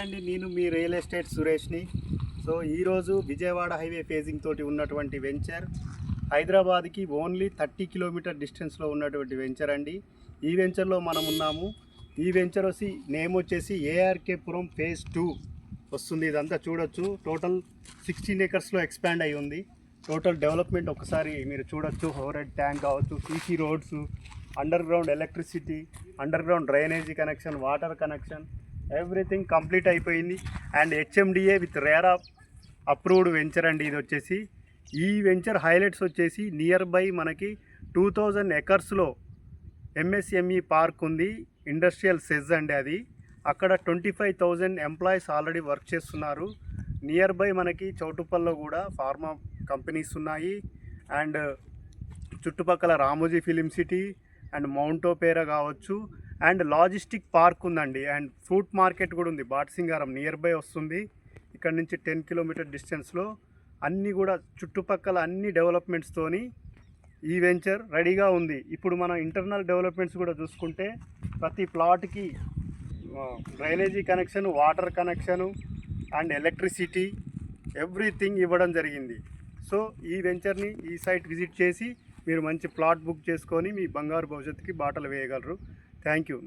అండి, నేను మీ real estate సురేష్ని. So ఈరోజు విజయవాడ హైవే ఫేజింగ్ తోటి ఉన్నటువంటి వెంచర్ హైదరాబాద్కి ఓన్లీ 30 కిలోమీటర్ డిస్టెన్స్లో ఉన్నటువంటి వెంచర్ అండి. ఈ వెంచర్లో మనం ఉన్నాము. ఈ వెంచర్ నేమ్ వచ్చేసి ఏఆర్కేపురం ఫేజ్ 2 వస్తుంది. ఇదంతా చూడొచ్చు. టోటల్ 16 ఏకర్స్లో ఎక్స్పాండ్ అయి ఉంది. టోటల్ డెవలప్మెంట్ ఒకసారి మీరు చూడొచ్చు. ఓవర్ ట్యాంక్ కావచ్చు, CC roads, under ground electricity, under ground drainage connection, water connection, everything complete అయిపోయింది. And HMDA with RERA approved venture అండి. ఇది వచ్చేసి ఈ వెంచర్ హైలైట్స్ వచ్చేసి నియర్ బై మనకి 2000 ఎకర్స్లో ఎంఎస్ఎంఈ పార్క్ ఉంది. ఇండస్ట్రియల్ సెజ్ అండి అది. అక్కడ 25,000 ఎంప్లాయీస్ ఆల్రెడీ వర్క్ చేస్తున్నారు. నియర్ బై మనకి చౌటుప్పల్లో కూడా ఫార్మా కంపెనీస్ ఉన్నాయి. అండ్ చుట్టుపక్కల Ramoji film city and mount opera కావచ్చు. అండ్ లాజిస్టిక్ పార్క్ ఉందండి. అండ్ ఫ్రూట్ మార్కెట్ కూడా ఉంది. బాట్సింగారం నియర్ బై వస్తుంది. ఇక్కడ నుంచి 10 కిలోమీటర్ డిస్టెన్స్లో అన్నీ కూడా చుట్టుపక్కల అన్ని డెవలప్మెంట్స్తోని ఈ వెంచర్ రెడీగా ఉంది. ఇప్పుడు మనం ఇంటర్నల్ డెవలప్మెంట్స్ కూడా చూసుకుంటే ప్రతి ప్లాట్కి drainage connection, water connection and electricity everything ఇవ్వడం జరిగింది. సో ఈ వెంచర్ని ఈ సైట్ విజిట్ చేసి మీరు మంచి ప్లాట్ బుక్ చేసుకొని మీ బంగారు భవిష్యత్తుకి బాటలు వేయగలరు. Thank you.